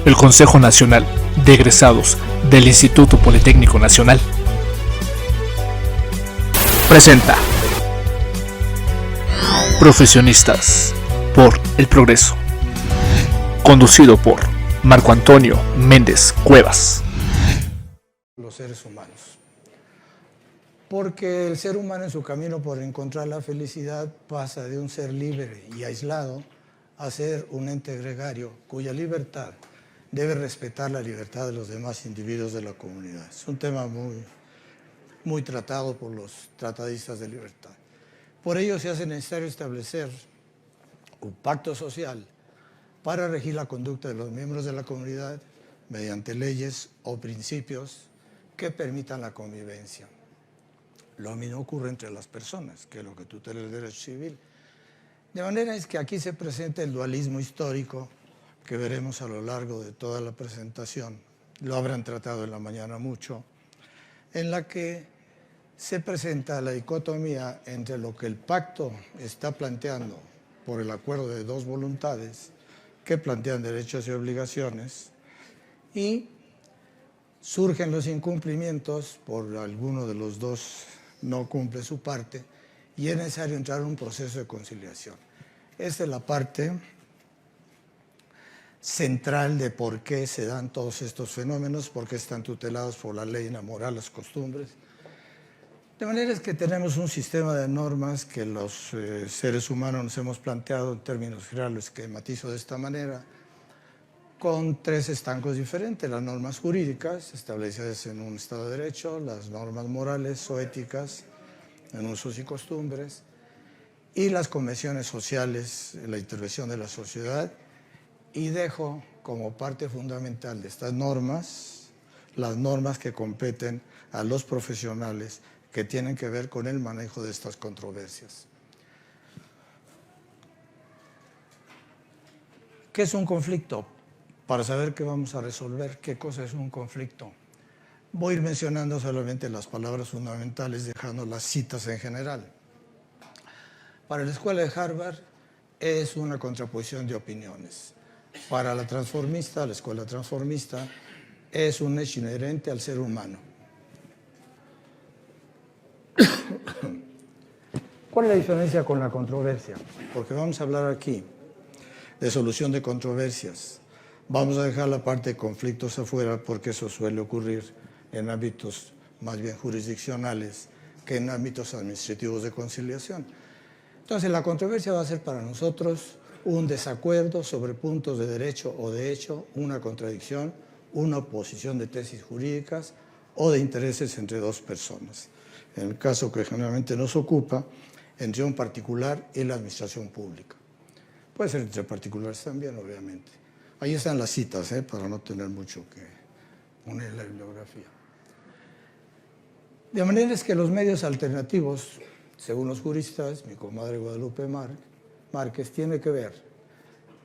El Consejo Nacional de Egresados del Instituto Politécnico Nacional presenta Profesionistas por el Progreso, conducido por Marco Antonio Méndez Cuevas. Los seres humanos. Porque el ser humano en su camino por encontrar la felicidad pasa de un ser libre y aislado a ser un ente gregario cuya libertad debe respetar la libertad de los demás individuos de la comunidad. Es un tema muy tratado por los tratadistas de libertad. Por ello se hace necesario establecer un pacto social para regir la conducta de los miembros de la comunidad mediante leyes o principios que permitan la convivencia. Lo mismo ocurre entre las personas, que es lo que tutela el derecho civil. De manera es que aquí se presenta el dualismo histórico que veremos a lo largo de toda la presentación. Lo habrán tratado en la mañana mucho, en la que se presenta la dicotomía entre lo que el pacto está planteando por el acuerdo de dos voluntades que plantean derechos y obligaciones, y surgen los incumplimientos por alguno de los dos no cumple su parte y es necesario entrar en un proceso de conciliación. Esta es la parte central de por qué se dan todos estos fenómenos, por qué están tutelados por la ley, la moral, las costumbres. De manera es que tenemos un sistema de normas que los seres humanos nos hemos planteado en términos generales, lo esquematizo de esta manera, con tres estancos diferentes: las normas jurídicas establecidas en un Estado de Derecho, las normas morales o éticas en usos y costumbres, y las convenciones sociales, la intervención de la sociedad. Y dejo como parte fundamental de estas normas las normas que competen a los profesionales que tienen que ver con el manejo de estas controversias. ¿Qué es un conflicto? Para saber qué vamos a resolver, qué cosa es un conflicto, voy a ir mencionando solamente las palabras fundamentales, dejando las citas en general. Para la escuela de Harvard es una contraposición de opiniones. Para la transformista, la escuela transformista, es un hecho inherente al ser humano. ¿Cuál es la diferencia con la controversia? Porque vamos a hablar aquí de solución de controversias. Vamos a dejar la parte de conflictos afuera porque eso suele ocurrir en ámbitos más bien jurisdiccionales que en ámbitos administrativos de conciliación. Entonces la controversia va a ser para nosotros un desacuerdo sobre puntos de derecho o de hecho, una contradicción, una oposición de tesis jurídicas o de intereses entre dos personas. En el caso que generalmente nos ocupa, entre un particular y la administración pública. Puede ser entre particulares también, obviamente. Ahí están las citas, para no tener mucho que poner en la bibliografía. De manera es que los medios alternativos, según los juristas, mi comadre Guadalupe Márquez, tiene que ver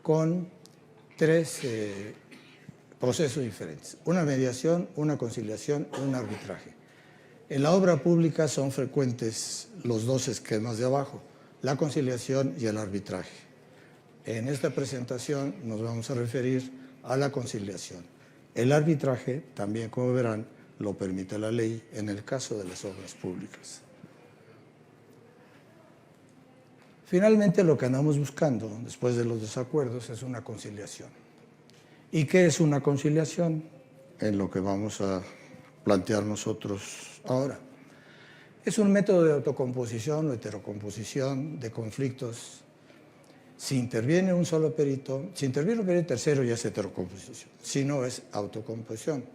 con tres procesos diferentes: una mediación, una conciliación y un arbitraje. En la obra pública son frecuentes los dos esquemas de abajo, la conciliación y el arbitraje. En esta presentación nos vamos a referir a la conciliación. El arbitraje, también como verán, lo permite la ley en el caso de las obras públicas. Finalmente, lo que andamos buscando después de los desacuerdos es una conciliación. ¿Y qué es una conciliación? En lo que vamos a plantear nosotros ahora. Es un método de autocomposición o heterocomposición de conflictos. Si interviene un solo perito, si interviene un perito tercero ya es heterocomposición, si no es autocomposición,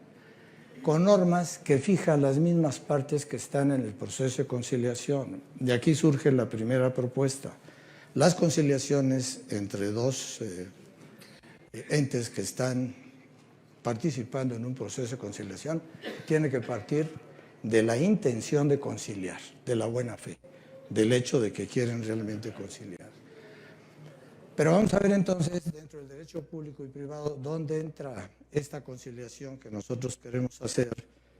con normas que fijan las mismas partes que están en el proceso de conciliación. De aquí surge la primera propuesta. Las conciliaciones entre dos entes que están participando en un proceso de conciliación tienen que partir de la intención de conciliar, de la buena fe, del hecho de que quieren realmente conciliar. Pero vamos a ver entonces, dentro del derecho público y privado, dónde entra esta conciliación que nosotros queremos hacer,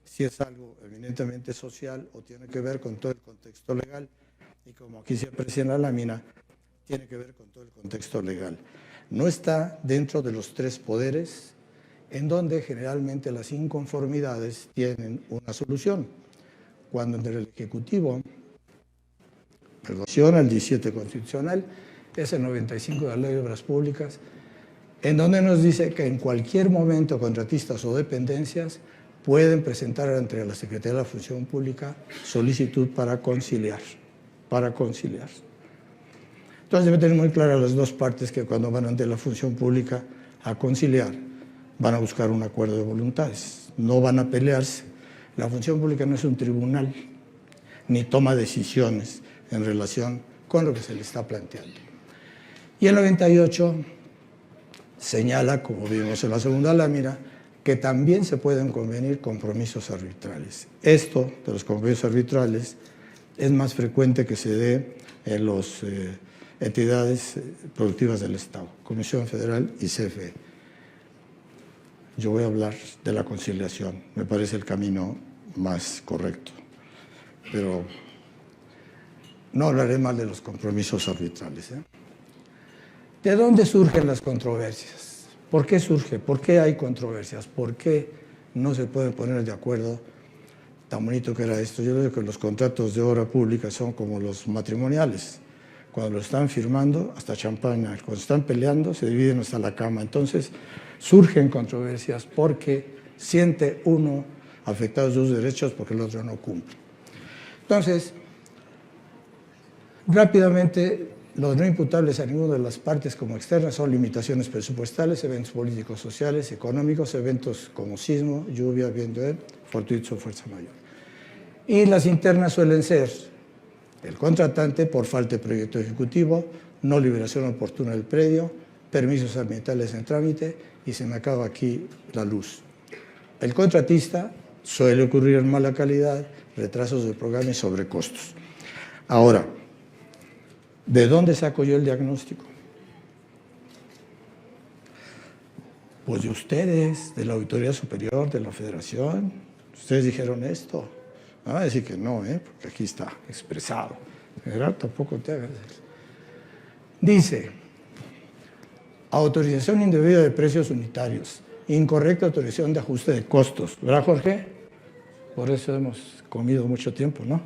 si es algo eminentemente social o tiene que ver con todo el contexto legal, y como aquí se aprecia en la lámina, tiene que ver con todo el contexto legal. No está dentro de los tres poderes en donde generalmente las inconformidades tienen una solución. Cuando entre el Ejecutivo, el 17 constitucional, es el 95 de la Ley de Obras Públicas, en donde nos dice que en cualquier momento contratistas o dependencias pueden presentar ante la Secretaría de la Función Pública solicitud para conciliar. Entonces deben tener muy claras las dos partes que cuando van ante la Función Pública a conciliar, van a buscar un acuerdo de voluntades, no van a pelearse. La Función Pública no es un tribunal, ni toma decisiones en relación con lo que se le está planteando. Y el 98 señala, como vimos en la segunda lámina, que también se pueden convenir compromisos arbitrales. Esto de los compromisos arbitrales es más frecuente que se dé en las entidades productivas del Estado, Comisión Federal y CFE. Yo voy a hablar de la conciliación, me parece el camino más correcto, pero no hablaré más de los compromisos arbitrales. ¿De dónde surgen las controversias? ¿Por qué surge? ¿Por qué hay controversias? ¿Por qué no se pueden poner de acuerdo? Tan bonito que era esto. Yo creo que los contratos de obra pública son como los matrimoniales. Cuando lo están firmando, hasta champaña. Cuando están peleando, se dividen hasta la cama. Entonces, surgen controversias porque siente uno afectados sus derechos porque el otro no cumple. Entonces, rápidamente, los no imputables a ninguna de las partes como externas son limitaciones presupuestales, eventos políticos, sociales, económicos, eventos como sismo, lluvia, viento, fortuito o fuerza mayor. Y las internas suelen ser el contratante por falta de proyecto ejecutivo, no liberación oportuna del predio, permisos ambientales en trámite y se me acaba aquí la luz. El contratista suele ocurrir en mala calidad, retrasos del programa y sobrecostos. Ahora, ¿de dónde saco yo el diagnóstico? Pues de ustedes, de la Auditoría Superior, de la Federación. Ustedes dijeron esto. Me van a decir que no, porque aquí está expresado. ¿Verdad? Tampoco te hagas. Dice, autorización indebida de precios unitarios, incorrecta autorización de ajuste de costos. ¿Verdad, Jorge? Por eso hemos comido mucho tiempo, ¿no?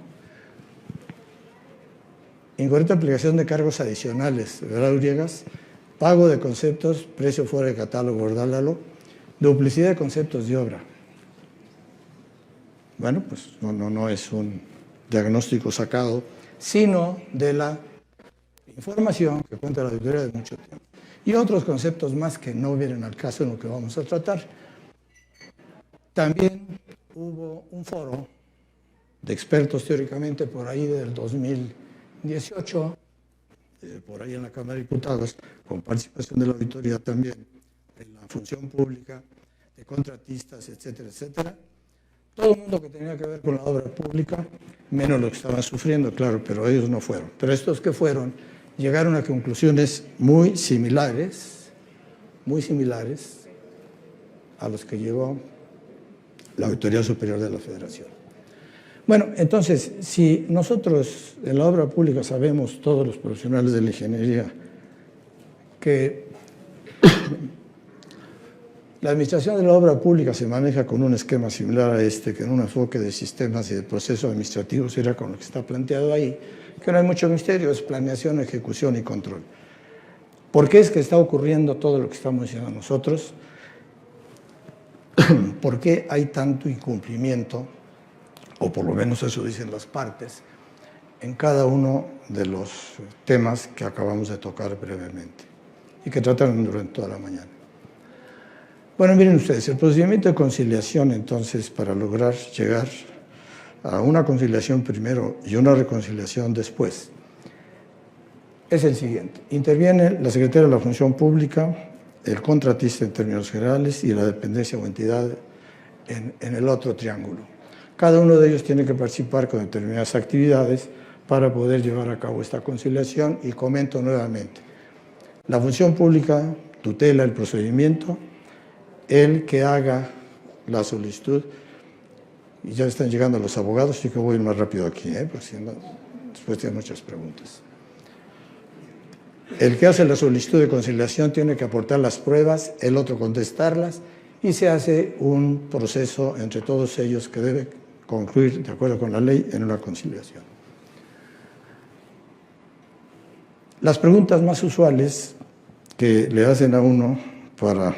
Incorrecta aplicación de cargos adicionales, ¿verdad, Uriegas? Pago de conceptos, precio fuera de catálogo, ¿verdad, Lalo? Duplicidad de conceptos de obra. Bueno, pues no es un diagnóstico sacado, sino de la información que cuenta la auditoría de mucho tiempo. Y otros conceptos más que no vienen al caso en lo que vamos a tratar. También hubo un foro de expertos teóricamente por ahí del 2018, por ahí en la Cámara de Diputados, con participación de la auditoría también, de la función pública, de contratistas, etcétera, etcétera. Todo el mundo que tenía que ver con la obra pública, menos lo que estaban sufriendo, claro, pero ellos no fueron. Pero estos que fueron, llegaron a conclusiones muy similares a los que llegó la Auditoría Superior de la Federación. Bueno, entonces, si nosotros en la obra pública sabemos, todos los profesionales de la ingeniería, que la administración de la obra pública se maneja con un esquema similar a este, que en un enfoque de sistemas y de procesos administrativos era con lo que está planteado ahí, que no hay mucho misterio, es planeación, ejecución y control. ¿Por qué es que está ocurriendo todo lo que estamos diciendo nosotros? ¿Por qué hay tanto incumplimiento, o por lo menos eso dicen las partes, en cada uno de los temas que acabamos de tocar brevemente y que trataron durante toda la mañana? Bueno, miren ustedes, el procedimiento de conciliación, entonces, para lograr llegar a una conciliación primero y una reconciliación después, es el siguiente. Interviene la Secretaría de la Función Pública, el contratista en términos generales y la dependencia o entidad en el otro triángulo. Cada uno de ellos tiene que participar con determinadas actividades para poder llevar a cabo esta conciliación y comento nuevamente. La Función Pública tutela el procedimiento, el que haga la solicitud, y ya están llegando los abogados, así que voy a ir más rápido aquí, porque si no, después tienen muchas preguntas. El que hace la solicitud de conciliación tiene que aportar las pruebas, el otro contestarlas y se hace un proceso entre todos ellos que debe concluir, de acuerdo con la ley, en una conciliación. Las preguntas más usuales que le hacen a uno para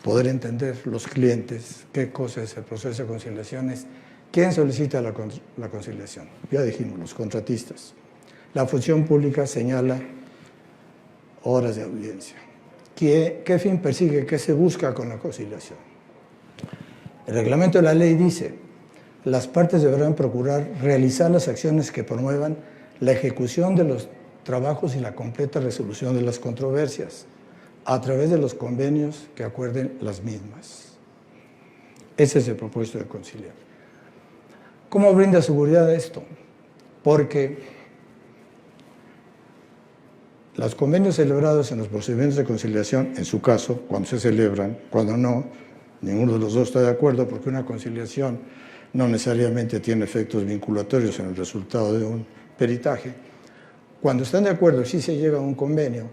poder entender los clientes qué cosa es el proceso de conciliación es: ¿quién solicita la conciliación? Ya dijimos, los contratistas. La función pública señala horas de audiencia. ¿Qué fin persigue? ¿Qué se busca con la conciliación? El reglamento de la ley dice: las partes deberán procurar realizar las acciones que promuevan la ejecución de los trabajos y la completa resolución de las controversias a través de los convenios que acuerden las mismas. Ese es el propósito de conciliar. ¿Cómo brinda seguridad esto? Porque los convenios celebrados en los procedimientos de conciliación, en su caso, cuando se celebran, cuando no, ninguno de los dos está de acuerdo, porque una conciliación no necesariamente tiene efectos vinculatorios en el resultado de un peritaje. Cuando están de acuerdo y sí se llega a un convenio,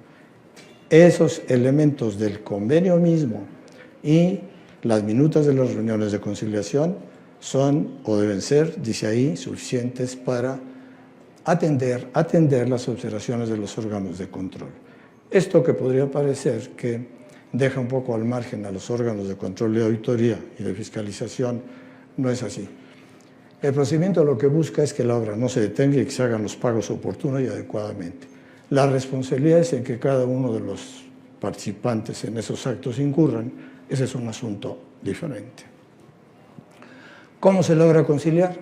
esos elementos del convenio mismo y las minutas de las reuniones de conciliación son o deben ser, dice ahí, suficientes para atender las observaciones de los órganos de control. Esto que podría parecer que deja un poco al margen a los órganos de control de auditoría y de fiscalización, no es así. El procedimiento lo que busca es que la obra no se detenga y que se hagan los pagos oportunos y adecuadamente. La responsabilidad es en que cada uno de los participantes en esos actos incurran. Ese es un asunto diferente. ¿Cómo se logra conciliar?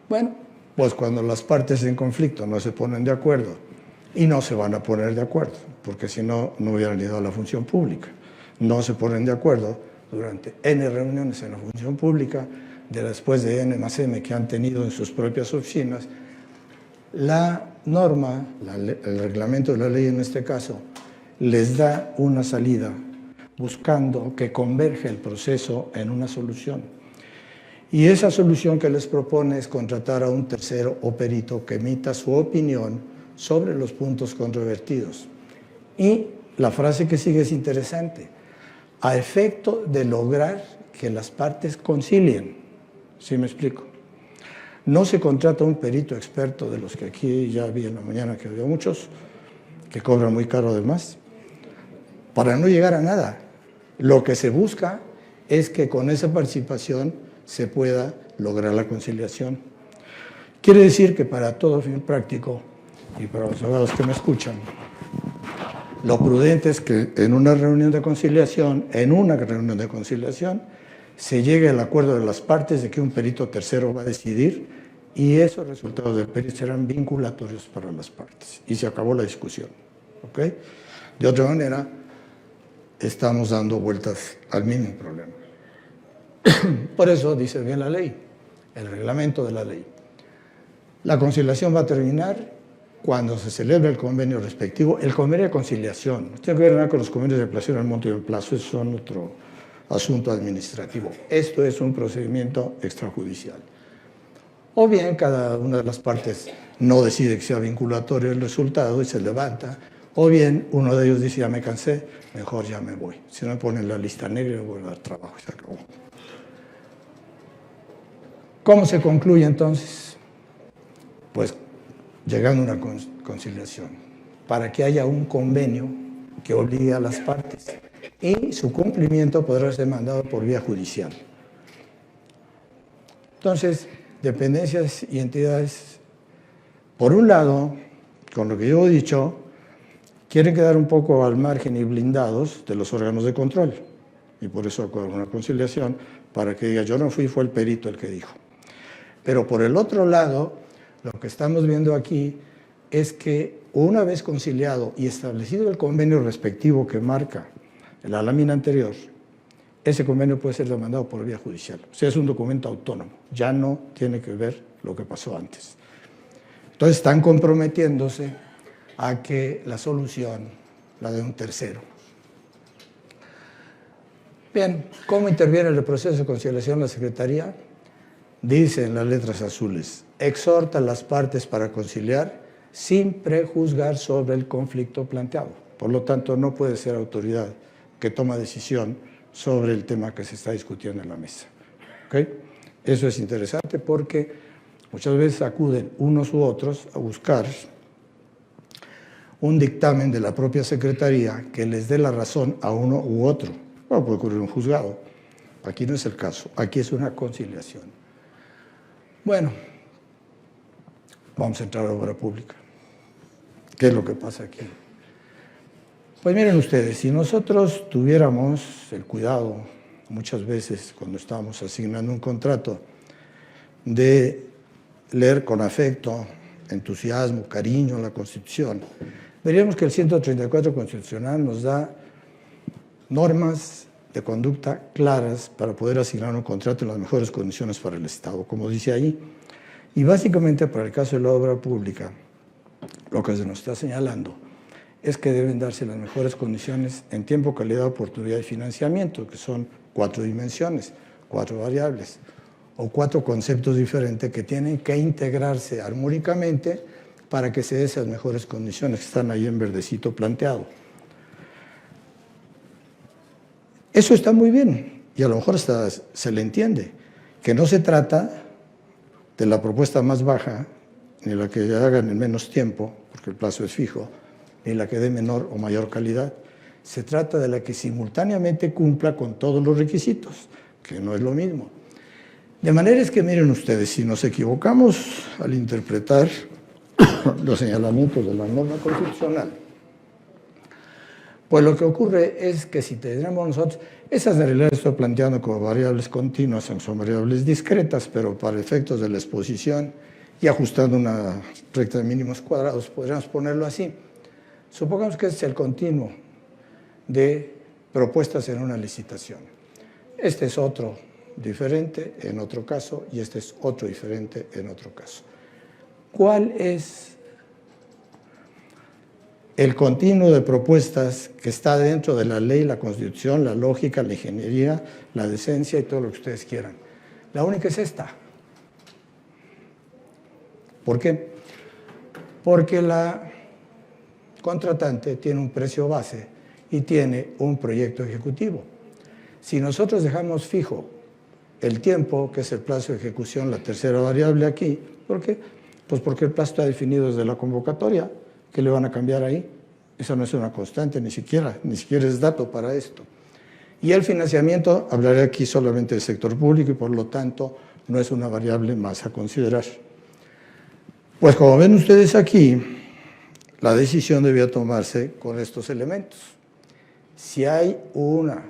Bueno, pues cuando las partes en conflicto no se ponen de acuerdo, y no se van a poner de acuerdo, porque si no, no hubieran ido a la función pública. No se ponen de acuerdo durante N reuniones en la función pública, después de N más M que han tenido en sus propias oficinas. La norma, el reglamento de la ley en este caso, les da una salida buscando que converge el proceso en una solución. Y esa solución que les propone es contratar a un tercero o perito que emita su opinión sobre los puntos controvertidos. Y la frase que sigue es interesante: a efecto de lograr que las partes concilien. ¿Sí me explico? No se contrata un perito experto de los que aquí ya vi en la mañana, que había muchos, que cobran muy caro además, para no llegar a nada. Lo que se busca es que con esa participación se pueda lograr la conciliación. Quiere decir que para todo fin práctico, y para los abogados que me escuchan, lo prudente es que en una reunión de conciliación, se llegue al acuerdo de las partes de que un perito tercero va a decidir, y esos resultados del perito serán vinculatorios para las partes. Y se acabó la discusión. ¿Okay? De otra manera, estamos dando vueltas al mismo problema. Por eso dice bien la ley, el reglamento de la ley. La conciliación va a terminar cuando se celebre el convenio respectivo. El convenio de conciliación no tiene que ver nada con los convenios de ampliación al monto y al plazo, esos son otro asunto administrativo. Esto es un procedimiento extrajudicial. O bien cada una de las partes no decide que sea vinculatorio el resultado y se levanta, o bien uno de ellos dice: ya me cansé, mejor ya me voy. Si no me ponen la lista negra, me voy a dar trabajo y se acabó. ¿Cómo se concluye entonces? Pues llegando a una conciliación, para que haya un convenio que obligue a las partes, y su cumplimiento podrá ser mandado por vía judicial. Entonces, dependencias y entidades, por un lado, con lo que yo he dicho, quieren quedar un poco al margen y blindados de los órganos de control, y por eso acuerdan una conciliación, para que diga: yo no fui, fue el perito el que dijo. Pero por el otro lado, lo que estamos viendo aquí es que una vez conciliado y establecido el convenio respectivo que marca la lámina anterior, ese convenio puede ser demandado por vía judicial. O sea, es un documento autónomo, ya no tiene que ver lo que pasó antes. Entonces están comprometiéndose a que la solución la dé un tercero. Bien, ¿cómo interviene en el proceso de conciliación la Secretaría? Dice en las letras azules: exhorta a las partes para conciliar sin prejuzgar sobre el conflicto planteado. Por lo tanto, no puede ser autoridad que toma decisión sobre el tema que se está discutiendo en la mesa. ¿Okay? Eso es interesante porque muchas veces acuden unos u otros a buscar un dictamen de la propia Secretaría que les dé la razón a uno u otro. Bueno, puede ocurrir en un juzgado. Aquí no es el caso. Aquí es una conciliación. Bueno, vamos a entrar a obra pública. ¿Qué es lo que pasa aquí? Pues miren ustedes, si nosotros tuviéramos el cuidado, muchas veces cuando estamos asignando un contrato, de leer con afecto, entusiasmo, cariño la Constitución, veríamos que el 134 constitucional nos da normas de conducta claras para poder asignar un contrato en las mejores condiciones para el Estado, como dice ahí. Y básicamente para el caso de la obra pública, lo que se nos está señalando es que deben darse las mejores condiciones en tiempo, calidad, oportunidad y financiamiento, que son 4 dimensiones, 4 variables, o 4 conceptos diferentes que tienen que integrarse armónicamente para que se den esas mejores condiciones que están ahí en verdecito planteado. Eso está muy bien, y a lo mejor hasta se le entiende, que no se trata de la propuesta más baja, ni la que hagan en menos tiempo, porque el plazo es fijo, ni la que dé menor o mayor calidad. Se trata de la que simultáneamente cumpla con todos los requisitos, que no es lo mismo. De manera es que miren ustedes, si nos equivocamos al interpretar los señalamientos de la norma constitucional, pues lo que ocurre es que si tenemos nosotros, esas en realidad estoy planteando como variables continuas, son variables discretas, pero para efectos de la exposición y ajustando una recta de mínimos cuadrados, podríamos ponerlo así. Supongamos que este es el continuo de propuestas en una licitación. Este es otro diferente en otro caso y este es otro diferente en otro caso. ¿Cuál es el continuo de propuestas que está dentro de la ley, la Constitución, la lógica, la ingeniería, la decencia y todo lo que ustedes quieran? La única es esta. ¿Por qué? Porque la contratante tiene un precio base y tiene un proyecto ejecutivo. Si nosotros dejamos fijo el tiempo, que es el plazo de ejecución, la tercera variable aquí, ¿por qué? Pues porque el plazo está definido desde la convocatoria. ¿Qué le van a cambiar ahí? Eso no es una constante, ni siquiera es dato para esto. Y el financiamiento, hablaré aquí solamente del sector público y por lo tanto no es una variable más a considerar. Pues como ven ustedes aquí, la decisión debía tomarse con estos elementos. Si hay una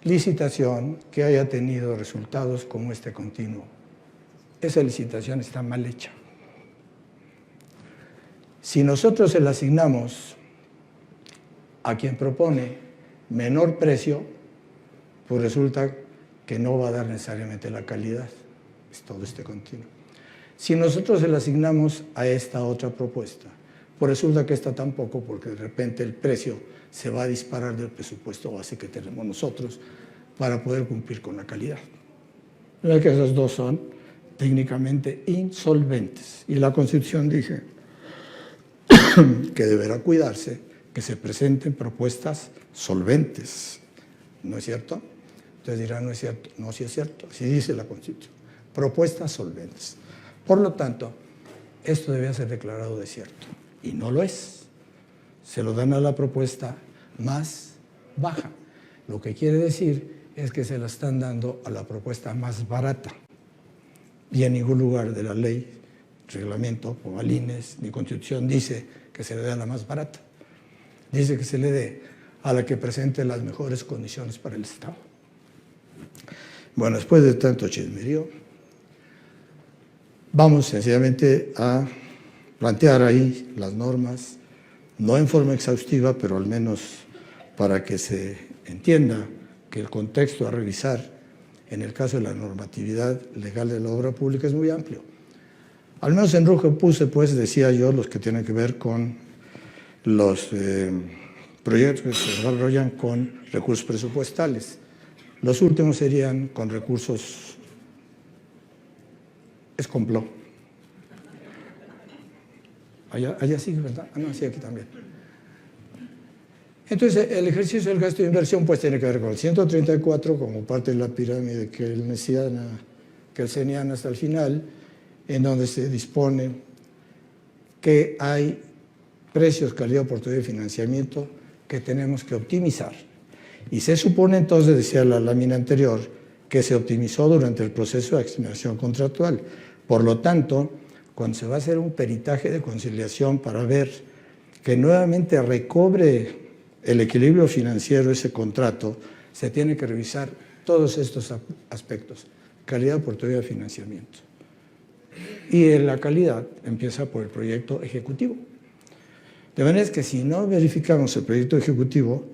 licitación que haya tenido resultados como este continuo, esa licitación está mal hecha. Si nosotros se la asignamos a quien propone menor precio, pues resulta que no va a dar necesariamente la calidad. Es todo este continuo. Si nosotros se la asignamos a esta otra propuesta, pues resulta que esta tampoco, porque de repente el precio se va a disparar del presupuesto base que tenemos nosotros para poder cumplir con la calidad. Mira que esos dos son técnicamente insolventes. Y la Constitución dice que deberá cuidarse que se presenten propuestas solventes. ¿No es cierto? Ustedes dirán, no es cierto. No, sí es cierto. Así dice la Constitución. Propuestas solventes. Por lo tanto, esto debía ser declarado desierto. Y no lo es. Se lo dan a la propuesta más baja. Lo que quiere decir es que se la están dando a la propuesta más barata. Y en ningún lugar de la ley, reglamento, o alines, ni Constitución dice que se le dé a la más barata. Dice que se le dé a la que presente las mejores condiciones para el Estado. Bueno, después de tanto chismerío, vamos sencillamente a plantear ahí las normas, no en forma exhaustiva, pero al menos para que se entienda que el contexto a revisar en el caso de la normatividad legal de la obra pública es muy amplio. Al menos en rojo puse, pues, decía yo, los que tienen que ver con los proyectos que se desarrollan con recursos presupuestales. Los últimos serían con recursos, es complot. Allá sí, ¿verdad? Ah, no, sí, aquí también. Entonces, el ejercicio del gasto de inversión pues tiene que ver con el 134 como parte de la pirámide kelseniana hasta el final, en donde se dispone que hay precios, calidad, oportunidad y financiamiento que tenemos que optimizar. Y se supone entonces, decía la lámina anterior, que se optimizó durante el proceso de asignación contractual. Por lo tanto, cuando se va a hacer un peritaje de conciliación para ver que nuevamente recobre el equilibrio financiero ese contrato, se tiene que revisar todos estos aspectos: calidad, oportunidad y financiamiento. Y la calidad empieza por el proyecto ejecutivo. De manera que si no verificamos el proyecto ejecutivo,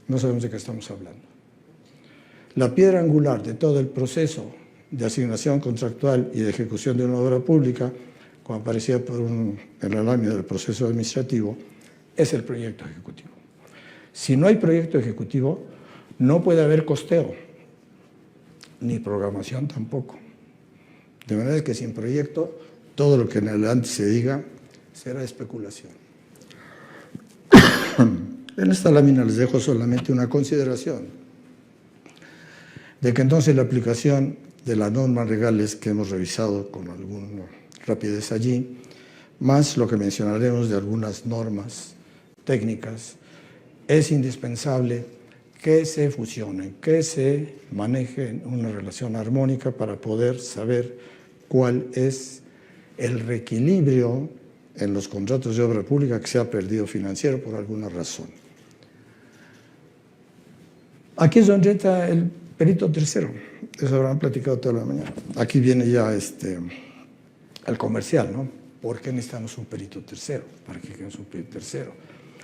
no sabemos de qué estamos hablando. La piedra angular de todo el proceso de asignación contractual y de ejecución de una obra pública, como aparecía en la lámina del proceso administrativo, es el proyecto ejecutivo. Si no hay proyecto ejecutivo, no puede haber costeo, ni programación tampoco. De manera que sin proyecto, todo lo que en adelante se diga será especulación. En esta lámina les dejo solamente una consideración de que entonces la aplicación de las normas legales que hemos revisado con alguna rapidez allí, más lo que mencionaremos de algunas normas técnicas, es indispensable que se fusionen, que se manejen una relación armónica para poder saber cuál es el reequilibrio en los contratos de obra pública que se ha perdido financiero por alguna razón. Aquí es donde entra el perito tercero, eso habrán platicado toda la mañana. Aquí viene ya el comercial, ¿no? ¿Por qué necesitamos un perito tercero? ¿Para qué queremos un perito tercero?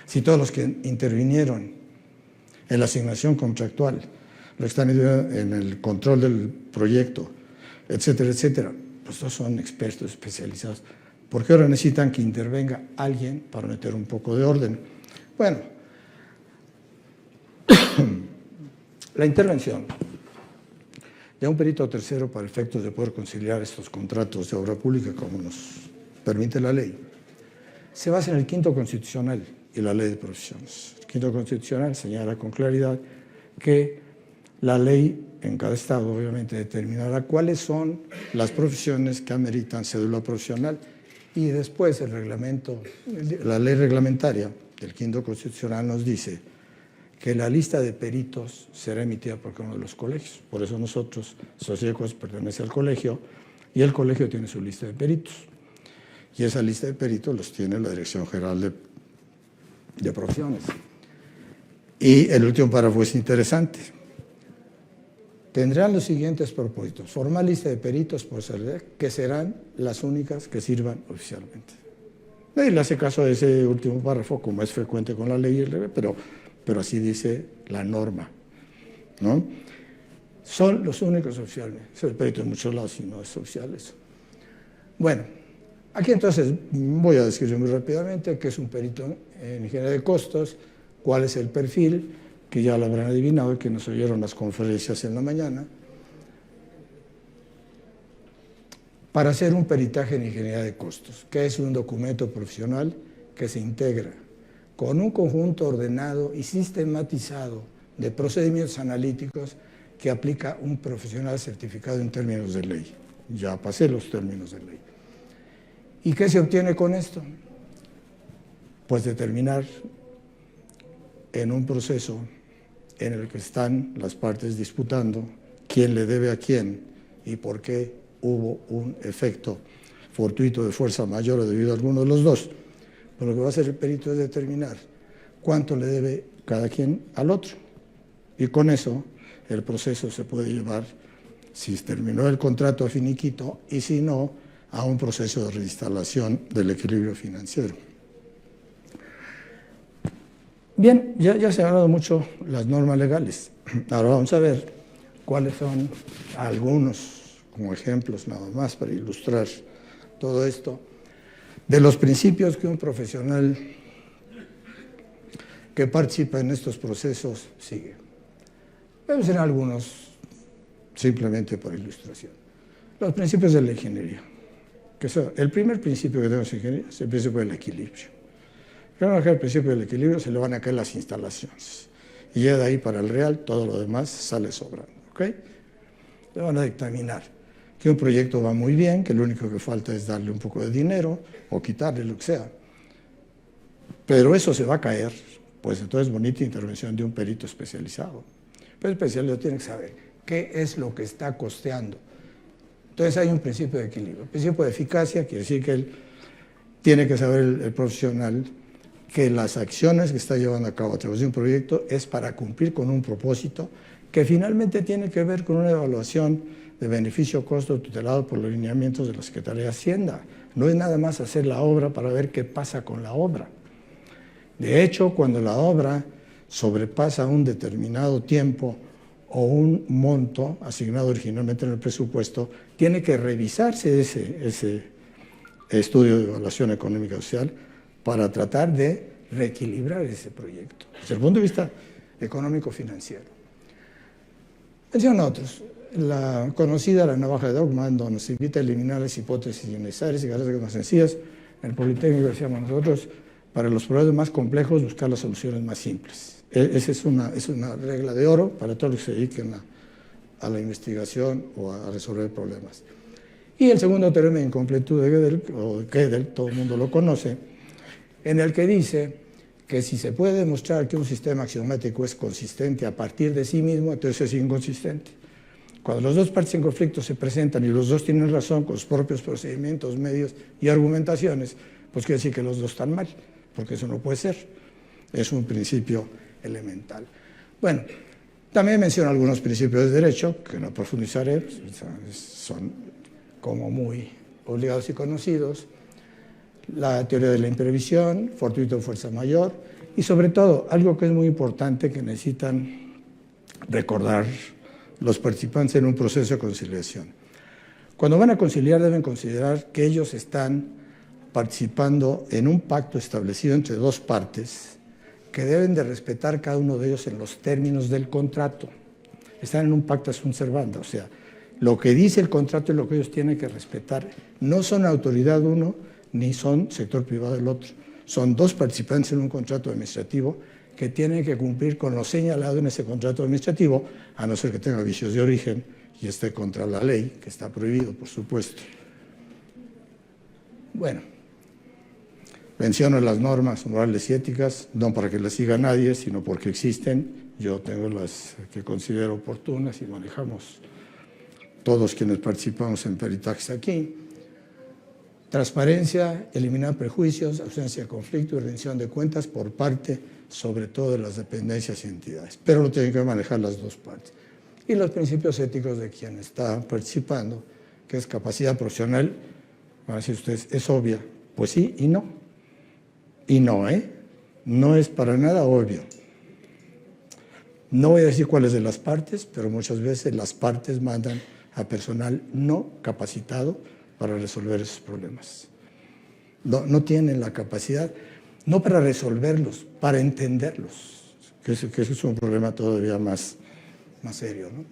Si todos los que intervinieron en la asignación contractual, lo están en el control del proyecto, etcétera, etcétera, pues todos son expertos especializados. ¿Por qué ahora necesitan que intervenga alguien para meter un poco de orden? Bueno, la intervención de un perito tercero para efectos de poder conciliar estos contratos de obra pública, como nos permite la ley, se basa en el quinto constitucional y la ley de profesiones. El quinto constitucional señala con claridad que la ley en cada estado obviamente determinará cuáles son las profesiones que ameritan cédula profesional, y después el reglamento, la ley reglamentaria del quinto constitucional nos dice que la lista de peritos será emitida por cada uno de los colegios. Por eso nosotros, Sociecos, pertenece al colegio y el colegio tiene su lista de peritos. Y esa lista de peritos los tiene la Dirección General de Profesiones. Y el último párrafo es interesante. Tendrán los siguientes propósitos: formar lista de peritos por ser que serán las únicas que sirvan oficialmente. Y le hace caso a ese último párrafo, como es frecuente con la ley, pero así dice la norma, ¿no? Son los únicos oficiales. Es el perito en muchos lados y no es oficial eso. Bueno, aquí entonces voy a describir muy rápidamente qué es un perito en ingeniería de costos, cuál es el perfil, que ya lo habrán adivinado y que nos oyeron las conferencias en la mañana. Para hacer un peritaje en ingeniería de costos, que es un documento profesional que se integra con un conjunto ordenado y sistematizado de procedimientos analíticos que aplica un profesional certificado en términos de ley. Ya pasé los términos de ley. ¿Y qué se obtiene con esto? Pues determinar en un proceso en el que están las partes disputando quién le debe a quién y por qué hubo un efecto fortuito de fuerza mayor o debido a alguno de los dos. Pero lo que va a hacer el perito es determinar cuánto le debe cada quien al otro. Y con eso el proceso se puede llevar, si terminó el contrato a finiquito, y si no, a un proceso de reinstalación del equilibrio financiero. Bien, ya se han hablado mucho las normas legales. Ahora vamos a ver cuáles son algunos, como ejemplos nada más para ilustrar todo esto, de los principios que un profesional que participa en estos procesos sigue. Vamos a ver algunos, simplemente por ilustración. Los principios de la ingeniería. Que son, el primer principio que tenemos en ingeniería es el principio del equilibrio. Le van a caer el principio del equilibrio, se le van a caer las instalaciones. Y ya de ahí para el real, todo lo demás sale sobrando. ¿Ok? Le van a dictaminar que un proyecto va muy bien, que lo único que falta es darle un poco de dinero o quitarle lo que sea. Pero eso se va a caer, pues entonces bonita intervención de un perito especializado. Pero el especializado tiene que saber qué es lo que está costeando. Entonces hay un principio de equilibrio. El principio de eficacia quiere decir que él tiene que saber el profesional que las acciones que está llevando a cabo a través de un proyecto es para cumplir con un propósito que finalmente tiene que ver con una evaluación de beneficio-costo tutelado por los lineamientos de la Secretaría de Hacienda. No es nada más hacer la obra para ver qué pasa con la obra. De hecho, cuando la obra sobrepasa un determinado tiempo o un monto asignado originalmente en el presupuesto, tiene que revisarse ese estudio de evaluación económica y social para tratar de reequilibrar ese proyecto, desde el punto de vista económico-financiero. Menciono otros. La conocida la navaja de Dogman, donde se invita a eliminar las hipótesis innecesarias y características más sencillas. En el Politécnico decíamos nosotros, para los problemas más complejos, buscar las soluciones más simples. Esa es una regla de oro para todos los que se dediquen a la investigación o a resolver problemas. Y el segundo teorema de incompletud de Gödel, o de Gödel, todo el mundo lo conoce, en el que dice que si se puede demostrar que un sistema axiomático es consistente a partir de sí mismo, entonces es inconsistente. Cuando las dos partes en conflicto se presentan y los dos tienen razón con sus propios procedimientos, medios y argumentaciones, pues quiere decir que los dos están mal, porque eso no puede ser. Es un principio elemental. Bueno, también menciono algunos principios de derecho, que no profundizaré, son como muy obligados y conocidos. La teoría de la imprevisión, fortuito fuerza mayor, y sobre todo, algo que es muy importante que necesitan recordar los participantes en un proceso de conciliación. Cuando van a conciliar deben considerar que ellos están participando en un pacto establecido entre dos partes que deben de respetar cada uno de ellos en los términos del contrato. Están en un pacta sunt servanda, o sea, lo que dice el contrato es lo que ellos tienen que respetar. No son autoridad uno, ni son sector privado del otro. Son dos participantes en un contrato administrativo que tienen que cumplir con lo señalado en ese contrato administrativo, a no ser que tenga vicios de origen y esté contra la ley, que está prohibido, por supuesto. Bueno, menciono las normas morales y éticas, no para que las siga nadie, sino porque existen. Yo tengo las que considero oportunas y manejamos todos quienes participamos en peritajes aquí. Transparencia, eliminar prejuicios, ausencia de conflicto y rendición de cuentas por parte, sobre todo, de las dependencias y entidades. Pero lo tienen que manejar las dos partes. Y los principios éticos de quien está participando, que es capacidad profesional, van a decir ustedes, es obvia. Pues sí y no. Y no, no es para nada obvio. No voy a decir cuáles de las partes, pero muchas veces las partes mandan a personal no capacitado para resolver esos problemas. No tienen la capacidad, no para resolverlos, para entenderlos, que eso es un problema todavía más serio, ¿no?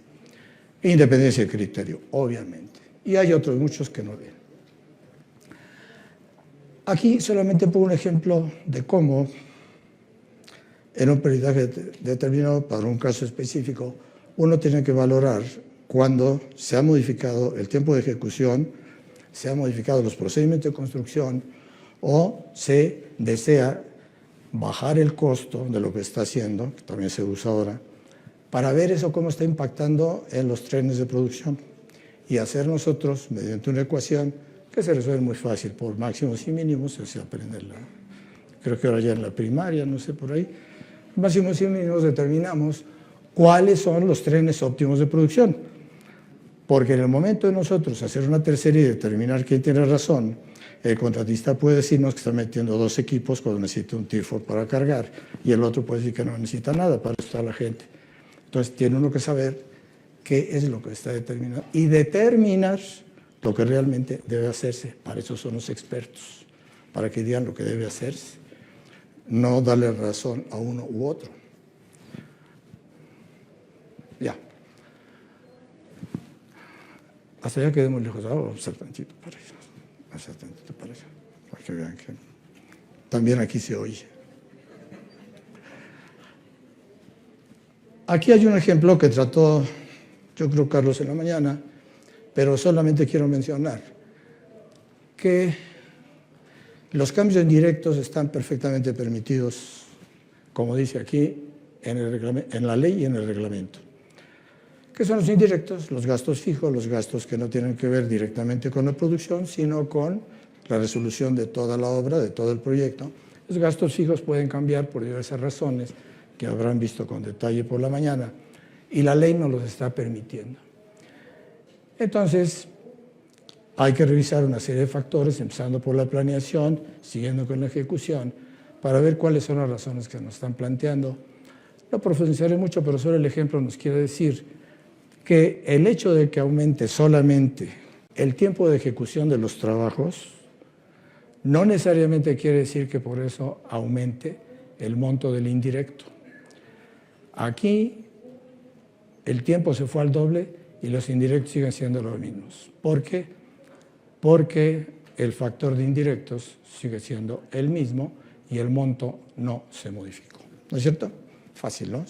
Independencia de criterio, obviamente. Y hay otros muchos que no ven. Aquí solamente pongo un ejemplo de cómo en un peritaje determinado para un caso específico uno tiene que valorar cuando se ha modificado el tiempo de ejecución, se han modificado los procedimientos de construcción o se desea bajar el costo de lo que está haciendo, que también se usa ahora, para ver eso cómo está impactando en los trenes de producción y hacer nosotros, mediante una ecuación que se resuelve muy fácil, por máximos y mínimos, se aprende creo que ahora ya en la primaria, no sé, por ahí, máximos y mínimos determinamos cuáles son los trenes óptimos de producción. Porque en el momento de nosotros hacer una tercera y determinar quién tiene razón, el contratista puede decirnos que está metiendo dos equipos cuando necesita un tifo para cargar y el otro puede decir que no necesita nada, para eso está la gente. Entonces tiene uno que saber qué es lo que está determinado y determinar lo que realmente debe hacerse. Para eso son los expertos, para que digan lo que debe hacerse, no darle razón a uno u otro. Ya. Hasta allá quedemos lejos. Ahora vamos a hacer tantito para allá. Vamos a hacer tantito para allá. Para que vean que también aquí se oye. Aquí hay un ejemplo que trató, yo creo, Carlos en la mañana, pero solamente quiero mencionar que los cambios indirectos están perfectamente permitidos, como dice aquí, en la ley y en el reglamento. ¿Qué son los indirectos? Los gastos fijos, los gastos que no tienen que ver directamente con la producción, sino con la resolución de toda la obra, de todo el proyecto. Los gastos fijos pueden cambiar por diversas razones, que habrán visto con detalle por la mañana, y la ley no los está permitiendo. Entonces, hay que revisar una serie de factores, empezando por la planeación, siguiendo con la ejecución, para ver cuáles son las razones que nos están planteando. No profundizaré mucho, pero solo el ejemplo nos quiere decir que el hecho de que aumente solamente el tiempo de ejecución de los trabajos no necesariamente quiere decir que por eso aumente el monto del indirecto. Aquí el tiempo se fue al doble y los indirectos siguen siendo los mismos. ¿Por qué? Porque el factor de indirectos sigue siendo el mismo y el monto no se modificó. ¿No es cierto? Fácil, ¿no?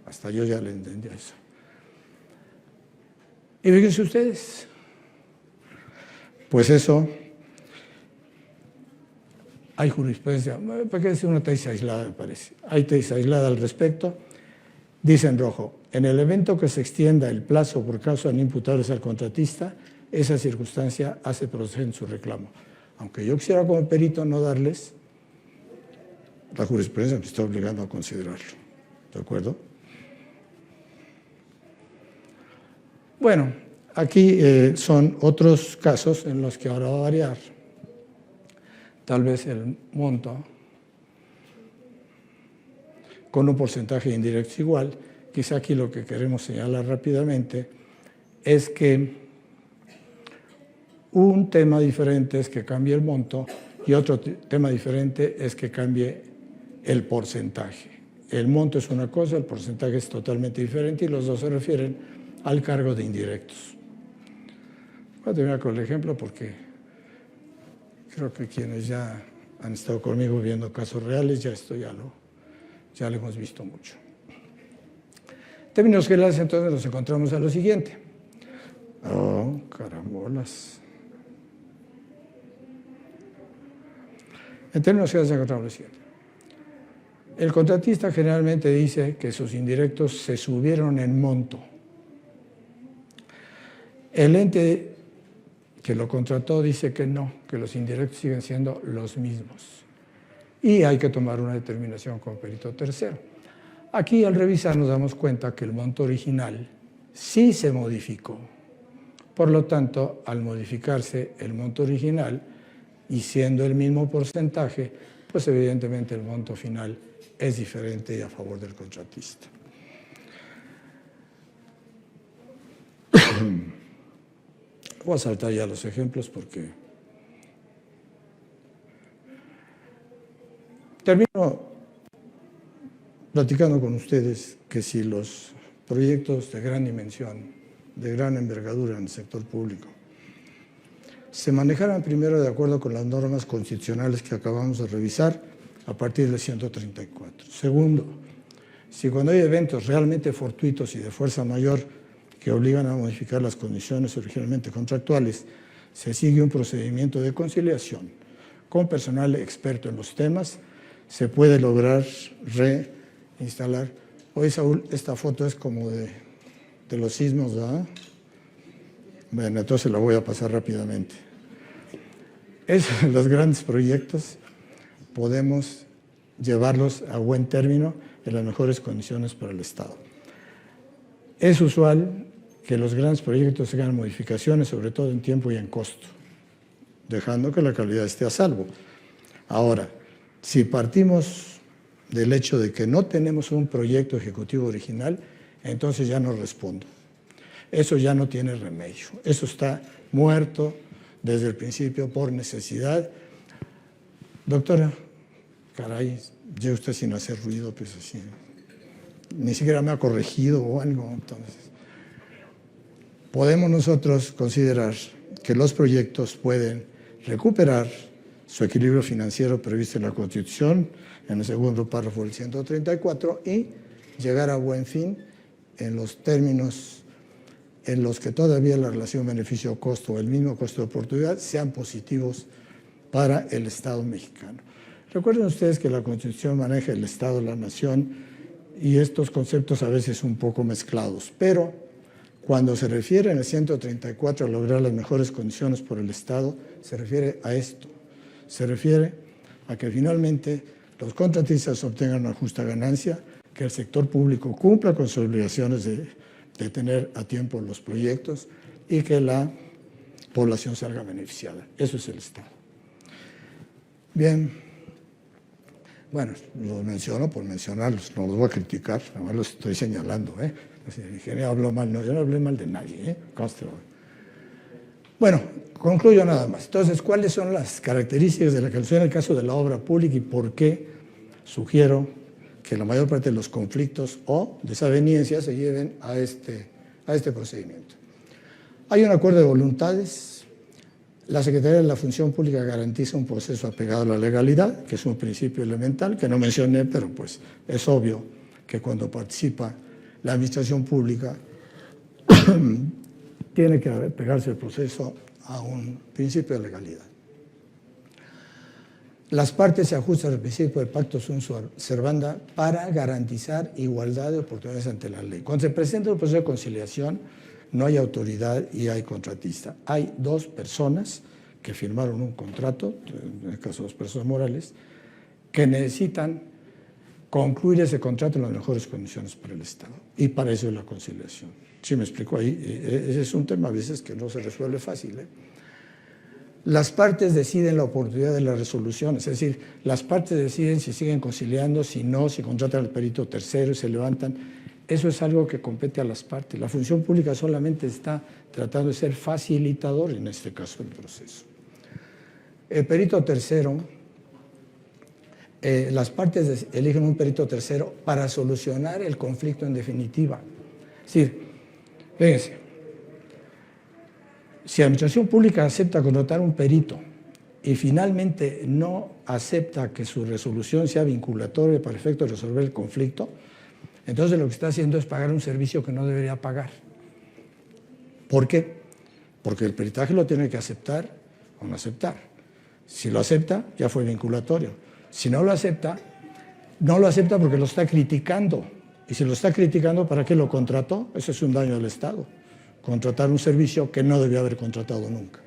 Hasta yo ya le entendí eso. Y fíjense ustedes, pues eso, hay jurisprudencia, ¿para qué decir una tesis aislada, me parece? Hay tesis aislada al respecto. Dice en rojo, en el evento que se extienda el plazo por causa no imputables al contratista, esa circunstancia hace procedente su reclamo. Aunque yo quisiera como perito no darles, la jurisprudencia me está obligando a considerarlo. ¿De acuerdo? Bueno, aquí son otros casos en los que ahora va a variar. Tal vez el monto con un porcentaje de indirectos igual. Quizá aquí lo que queremos señalar rápidamente es que un tema diferente es que cambie el monto y otro tema diferente es que cambie el porcentaje. El monto es una cosa, el porcentaje es totalmente diferente y los dos se refieren al cargo de indirectos. Voy a terminar con el ejemplo porque creo que quienes ya han estado conmigo viendo casos reales, ya lo hemos visto mucho. En términos generales, entonces, nos encontramos a lo siguiente. Oh, carambolas. En términos generales, nos encontramos lo siguiente. El contratista generalmente dice que sus indirectos se subieron en monto. El ente que lo contrató dice que no, que los indirectos siguen siendo los mismos. Y hay que tomar una determinación con perito tercero. Aquí al revisar nos damos cuenta que el monto original sí se modificó. Por lo tanto, al modificarse el monto original y siendo el mismo porcentaje, pues evidentemente el monto final es diferente y a favor del contratista. Voy a saltar ya los ejemplos porque termino platicando con ustedes que si los proyectos de gran dimensión, de gran envergadura en el sector público, se manejaran primero de acuerdo con las normas constitucionales que acabamos de revisar a partir del 134. Segundo, si cuando hay eventos realmente fortuitos y de fuerza mayor que obligan a modificar las condiciones originalmente contractuales, se sigue un procedimiento de conciliación con personal experto en los temas, se puede lograr reinstalar. Hoy, Saúl, esta foto es como de los sismos, ¿verdad? Bueno, entonces la voy a pasar rápidamente. Los grandes proyectos podemos llevarlos a buen término en las mejores condiciones para el Estado. Es usual que los grandes proyectos tengan modificaciones, sobre todo en tiempo y en costo, dejando que la calidad esté a salvo. Ahora, si partimos del hecho de que no tenemos un proyecto ejecutivo original, entonces ya no respondo. Eso ya no tiene remedio. Eso está muerto desde el principio por necesidad. Doctora, caray, ya usted sin hacer ruido, pues así, ni siquiera me ha corregido o algo. Entonces, podemos nosotros considerar que los proyectos pueden recuperar su equilibrio financiero previsto en la Constitución, en el segundo párrafo del 134, y llegar a buen fin en los términos en los que todavía la relación beneficio-costo o el mismo costo de oportunidad sean positivos para el Estado mexicano. Recuerden ustedes que la Constitución maneja el Estado, la nación, y estos conceptos a veces un poco mezclados, pero cuando se refiere en el 134 a lograr las mejores condiciones por el Estado, se refiere a esto, se refiere a que finalmente los contratistas obtengan una justa ganancia, que el sector público cumpla con sus obligaciones de tener a tiempo los proyectos y que la población salga beneficiada. Eso es el Estado. Bien, bueno, los menciono por mencionarlos, no los voy a criticar, nada más los estoy señalando. El ingeniero habló mal, no, yo no hablé mal de nadie, conste. Bueno, concluyo nada más. Entonces, ¿cuáles son las características de la cancelación en el caso de la obra pública y por qué sugiero que la mayor parte de los conflictos o desavenencias se lleven a este procedimiento? Hay un acuerdo de voluntades. La Secretaría de la Función Pública garantiza un proceso apegado a la legalidad, que es un principio elemental que no mencioné, pero pues es obvio que cuando participa la administración pública tiene que apegarse el proceso a un principio de legalidad. Las partes se ajustan al principio del pacto sunt servanda para garantizar igualdad de oportunidades ante la ley. Cuando se presenta un proceso de conciliación, no hay autoridad y hay contratista. Hay dos personas que firmaron un contrato, en el caso de dos personas morales, que necesitan concluir ese contrato en las mejores condiciones para el Estado. Y para eso es la conciliación. ¿Sí me explico ahí? Ese es un tema a veces que no se resuelve fácil. Las partes deciden la oportunidad de la resolución, es decir, las partes deciden si siguen conciliando, si no, si contratan al perito tercero y se levantan. Eso es algo que compete a las partes. La función pública solamente está tratando de ser facilitador, en este caso, del proceso. El perito tercero, las partes eligen un perito tercero para solucionar el conflicto en definitiva. Es decir, fíjense, si la administración pública acepta contratar un perito y finalmente no acepta que su resolución sea vinculatoria para efecto de resolver el conflicto, entonces lo que está haciendo es pagar un servicio que no debería pagar. ¿Por qué? Porque el peritaje lo tiene que aceptar o no aceptar. Si lo acepta, ya fue vinculatorio. Si no lo acepta porque lo está criticando. Y si lo está criticando, ¿para qué lo contrató? Eso es un daño al Estado. Contratar un servicio que no debió haber contratado nunca.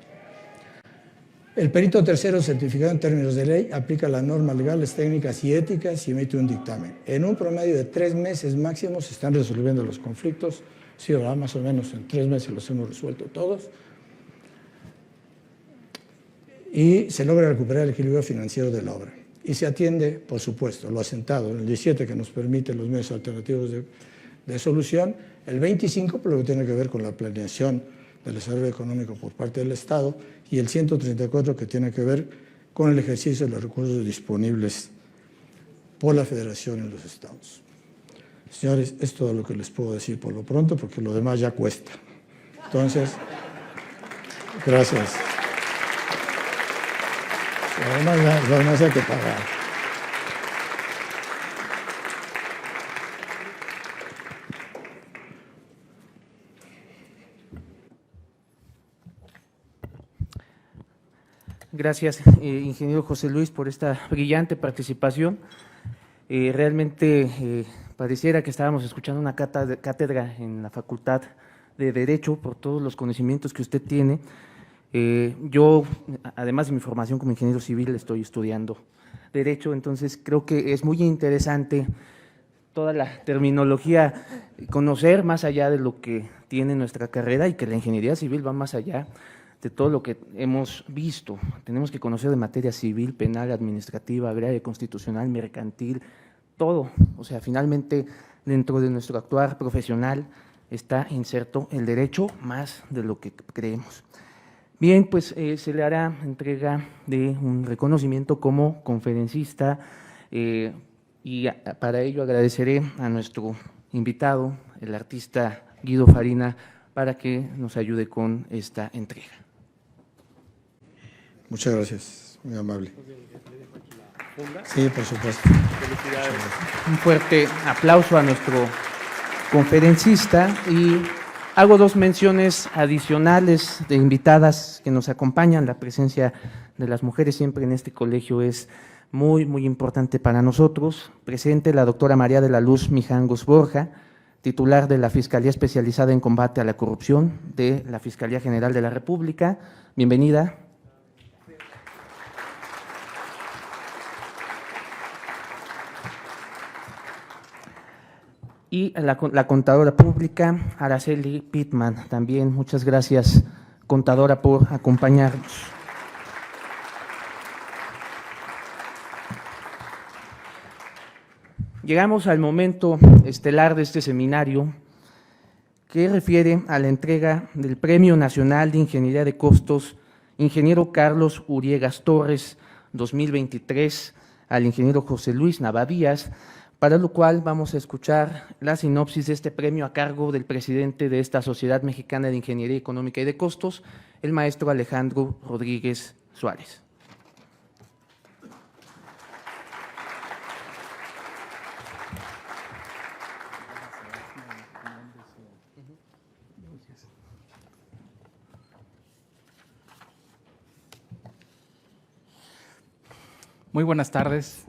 El perito tercero certificado en términos de ley aplica las normas legales, técnicas y éticas y emite un dictamen. En un promedio de 3 meses máximo se están resolviendo los conflictos. Sí, ¿verdad? Más o menos en 3 meses los hemos resuelto todos. Y se logra recuperar el equilibrio financiero de la obra. Y se atiende, por supuesto, lo asentado en el 17 que nos permite los medios alternativos de solución, el 25 por lo que tiene que ver con la planeación del desarrollo económico por parte del Estado y el 134 que tiene que ver con el ejercicio de los recursos disponibles por la Federación en los estados. Señores, es todo lo que les puedo decir por lo pronto, porque lo demás ya cuesta. Entonces, gracias. Lo demás hay que pagar. Gracias, ingeniero José Luis, por esta brillante participación. Realmente pareciera que estábamos escuchando una cátedra en la Facultad de Derecho por todos los conocimientos que usted tiene. Yo, además de mi formación como ingeniero civil, estoy estudiando Derecho, entonces creo que es muy interesante toda la terminología, conocer más allá de lo que tiene nuestra carrera y que la ingeniería civil va más allá de todo lo que hemos visto. Tenemos que conocer de materia civil, penal, administrativa, agraria, constitucional, mercantil, todo. O sea, finalmente, dentro de nuestro actuar profesional está inserto el derecho más de lo que creemos. Bien, pues se le hará entrega de un reconocimiento como conferencista y para ello agradeceré a nuestro invitado, el artista Guido Farina, para que nos ayude con esta entrega. Muchas gracias, muy amable. Sí, por supuesto. Un fuerte aplauso a nuestro conferencista y hago dos menciones adicionales de invitadas que nos acompañan. La presencia de las mujeres siempre en este colegio es muy, muy importante para nosotros. Presente la doctora María de la Luz Mijangos Borja, titular de la Fiscalía Especializada en Combate a la Corrupción de la Fiscalía General de la República. Bienvenida. Y la contadora pública, Araceli Pittman. También muchas gracias, contadora, por acompañarnos. Llegamos al momento estelar de este seminario, que refiere a la entrega del Premio Nacional de Ingeniería de Costos, ingeniero Carlos Uriegas Torres, 2023, al ingeniero José Luis Navadías, para lo cual vamos a escuchar la sinopsis de este premio a cargo del presidente de esta Sociedad Mexicana de Ingeniería Económica y de Costos, el maestro Alejandro Rodríguez Suárez. Muy buenas tardes.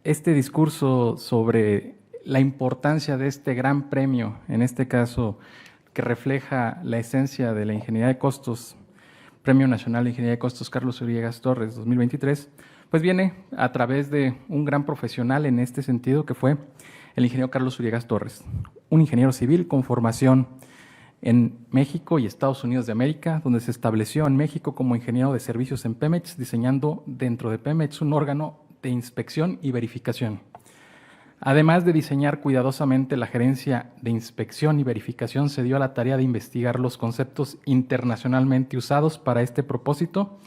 Este discurso sobre la importancia de este gran premio, en este caso que refleja la esencia de la ingeniería de costos, Premio Nacional de Ingeniería de Costos Carlos Uriegas Torres 2023, pues viene a través de un gran profesional en este sentido que fue el ingeniero Carlos Uriegas Torres, un ingeniero civil con formación en México y Estados Unidos de América, donde se estableció en México como ingeniero de servicios en Pemex, diseñando dentro de Pemex un órgano de inspección y verificación. Además de diseñar cuidadosamente la gerencia de inspección y verificación, se dio a la tarea de investigar los conceptos internacionalmente usados para este propósito,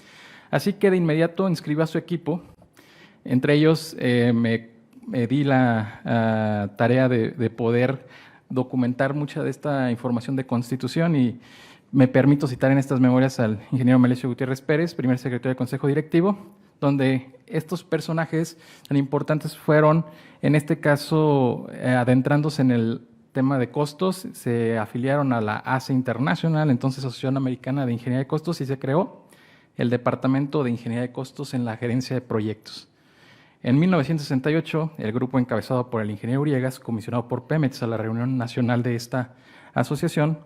así que de inmediato inscribió a su equipo. Entre ellos me di la tarea de poder documentar mucha de esta información de Constitución y me permito citar en estas memorias al ingeniero Melesio Gutiérrez Pérez, primer secretario del Consejo Directivo, donde estos personajes tan importantes fueron, en este caso, adentrándose en el tema de costos, se afiliaron a la ACE International, entonces Asociación Americana de Ingeniería de Costos, y se creó el Departamento de Ingeniería de Costos en la Gerencia de Proyectos. En 1968, el grupo encabezado por el ingeniero Uriegas, comisionado por Pemex a la reunión nacional de esta asociación,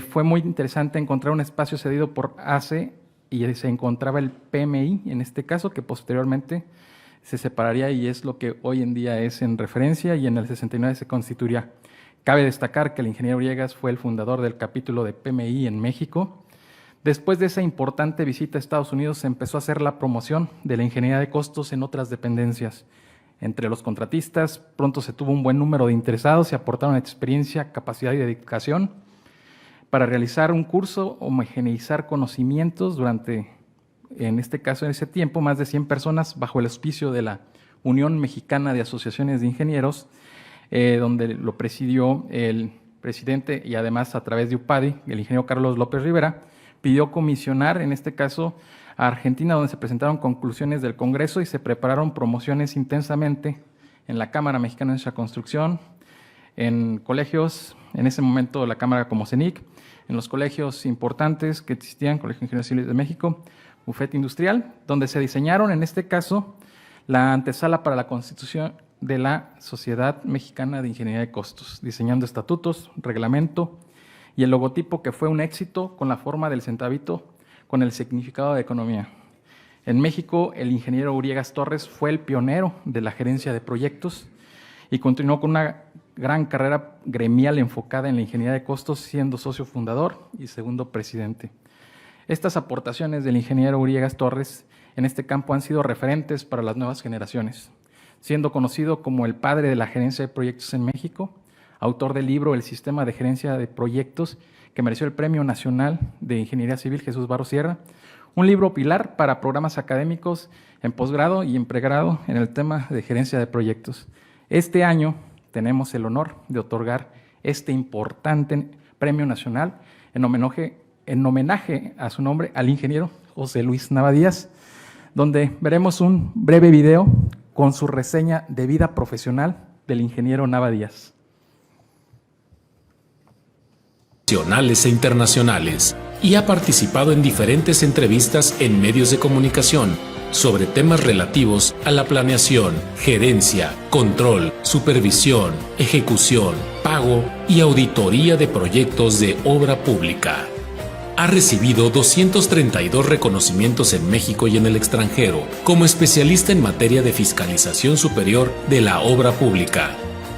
fue muy interesante encontrar un espacio cedido por ACE y se encontraba el PMI, en este caso, que posteriormente se separaría y es lo que hoy en día es en referencia y en el 69 se constituiría. Cabe destacar que el ingeniero Uriegas fue el fundador del capítulo de PMI en México. Después de esa importante visita a Estados Unidos se empezó a hacer la promoción de la ingeniería de costos en otras dependencias. Entre los contratistas pronto se tuvo un buen número de interesados y aportaron experiencia, capacidad y dedicación para realizar un curso, homogeneizar conocimientos durante, en este caso en ese tiempo, más de 100 personas bajo el auspicio de la Unión Mexicana de Asociaciones de Ingenieros, donde lo presidió el presidente y además a través de UPADI, el ingeniero Carlos López Rivera, pidió comisionar, en este caso, a Argentina, donde se presentaron conclusiones del Congreso y se prepararon promociones intensamente en la Cámara Mexicana de Construcción, en colegios, en ese momento la Cámara como CENIC, en los colegios importantes que existían, Colegio de Ingenieros Civiles de México, Bufete Industrial, donde se diseñaron, en este caso, la antesala para la constitución de la Sociedad Mexicana de Ingeniería de Costos, diseñando estatutos, reglamento y el logotipo que fue un éxito con la forma del centavito, con el significado de economía. En México, el ingeniero Uriegas Torres fue el pionero de la gerencia de proyectos y continuó con una gran carrera gremial enfocada en la ingeniería de costos, siendo socio fundador y segundo presidente. Estas aportaciones del ingeniero Uriegas Torres en este campo han sido referentes para las nuevas generaciones, siendo conocido como el padre de la gerencia de proyectos en México, autor del libro El Sistema de Gerencia de Proyectos, que mereció el Premio Nacional de Ingeniería Civil Jesús Barros Sierra, un libro pilar para programas académicos en posgrado y en pregrado en el tema de gerencia de proyectos. Este año tenemos el honor de otorgar este importante Premio Nacional en homenaje a su nombre, al ingeniero José Luis Navadías, donde veremos un breve video con su reseña de vida profesional del ingeniero Nava Díaz. Nacionales e internacionales, y ha participado en diferentes entrevistas en medios de comunicación sobre temas relativos a la planeación, gerencia, control, supervisión, ejecución, pago y auditoría de proyectos de obra pública. Ha recibido 232 reconocimientos en México y en el extranjero como especialista en materia de fiscalización superior de la obra pública.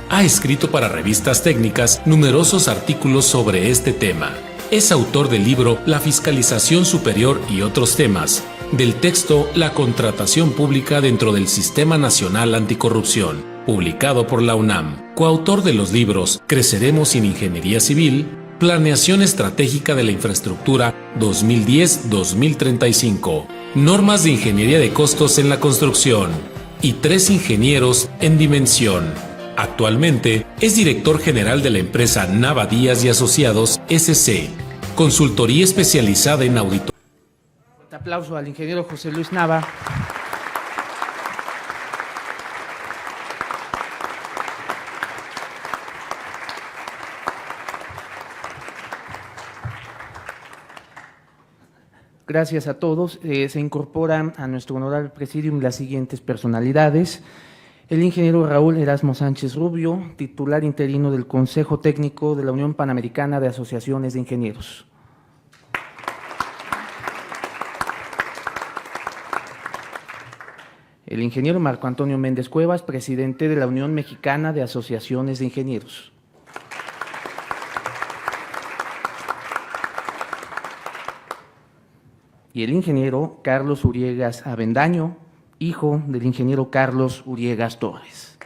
Ha escrito para revistas técnicas numerosos artículos sobre este tema. Es autor del libro La Fiscalización Superior y otros temas, del texto La Contratación Pública dentro del Sistema Nacional Anticorrupción, publicado por la UNAM, coautor de los libros Creceremos sin Ingeniería Civil, Planeación Estratégica de la Infraestructura 2010-2035, Normas de Ingeniería de Costos en la Construcción y 3 ingenieros en Dimensión. Actualmente es director general de la empresa Nava Díaz y Asociados SC, consultoría especializada en auditoría. Un aplauso al ingeniero José Luis Nava. Gracias a todos. Se incorporan a nuestro honorable presidium las siguientes personalidades: el ingeniero Raúl Erasmo Sánchez Rubio, titular interino del Consejo Técnico de la Unión Panamericana de Asociaciones de Ingenieros. El ingeniero Marco Antonio Méndez Cuevas, presidente de la Unión Mexicana de Asociaciones de Ingenieros. Y el ingeniero Carlos Uriegas Avendaño, hijo del ingeniero Carlos Uriegas Torres.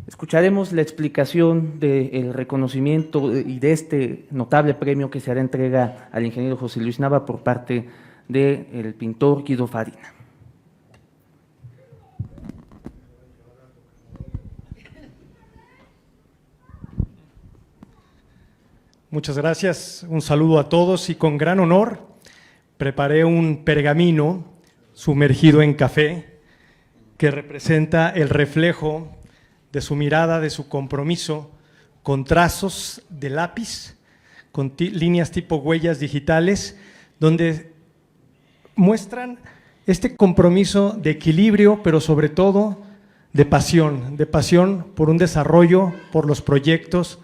Escucharemos la explicación del reconocimiento y de este notable premio que se hará entrega al ingeniero José Luis Nava por parte del pintor Guido Farina. Muchas gracias, un saludo a todos y con gran honor preparé un pergamino sumergido en café que representa el reflejo de su mirada, de su compromiso, con trazos de lápiz, con líneas tipo huellas digitales, donde muestran este compromiso de equilibrio, pero sobre todo de pasión por un desarrollo, por los proyectos,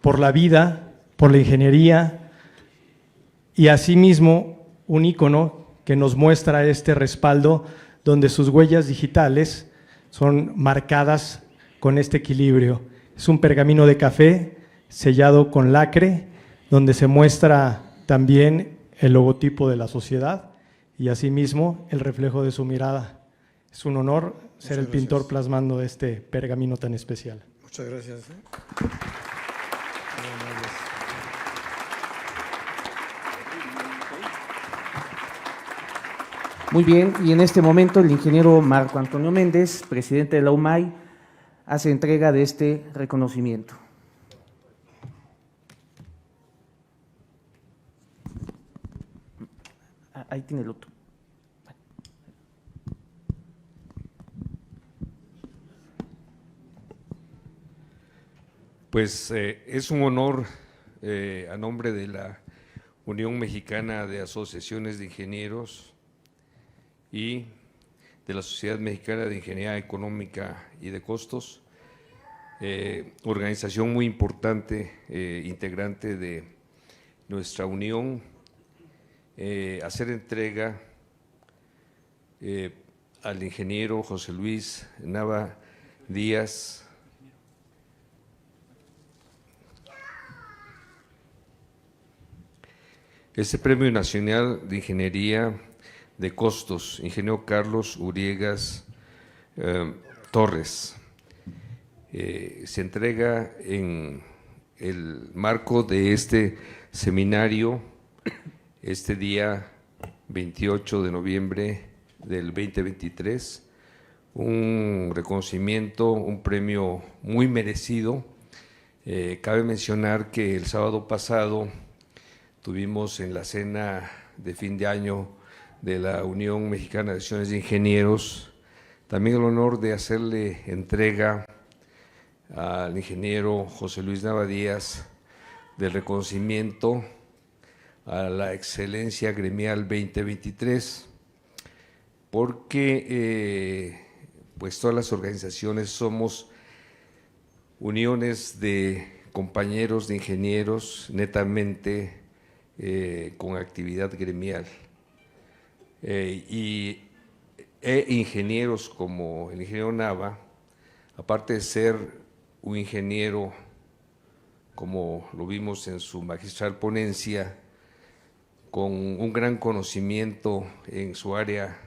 por la vida, por la ingeniería, y asimismo un ícono que nos muestra este respaldo donde sus huellas digitales son marcadas con este equilibrio. Es un pergamino de café sellado con lacre, donde se muestra también el logotipo de la sociedad y asimismo el reflejo de su mirada. Es un honor ser el pintor plasmando este pergamino tan especial. Muchas gracias. Muy bien, y en este momento el ingeniero Marco Antonio Méndez, presidente de la UMAI, hace entrega de este reconocimiento. Ahí tiene el otro. Pues es un honor a nombre de la Unión Mexicana de Asociaciones de Ingenieros y de la Sociedad Mexicana de Ingeniería Económica y de Costos, organización muy importante, integrante de nuestra unión, hacer entrega al ingeniero José Luis Nava Díaz este Premio Nacional de Ingeniería de Costos, ingeniero Carlos Uriegas Torres. Se entrega en el marco de este seminario, este día 28 de noviembre del 2023, un reconocimiento, un premio muy merecido. Cabe mencionar que el sábado pasado tuvimos en la cena de fin de año de la Unión Mexicana de Asociaciones de Ingenieros también el honor de hacerle entrega al ingeniero José Luis Nava Díaz del reconocimiento a la excelencia gremial 2023, porque pues todas las organizaciones somos uniones de compañeros de ingenieros netamente con actividad gremial y ingenieros como el ingeniero Nava, aparte de ser un ingeniero, como lo vimos en su magistral ponencia, con un gran conocimiento en su área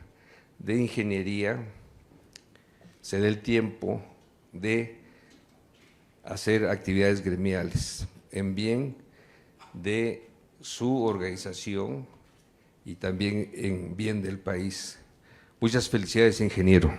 de ingeniería, se da el tiempo de hacer actividades gremiales en bien de su organización y también en bien del país. Muchas felicidades, ingeniero.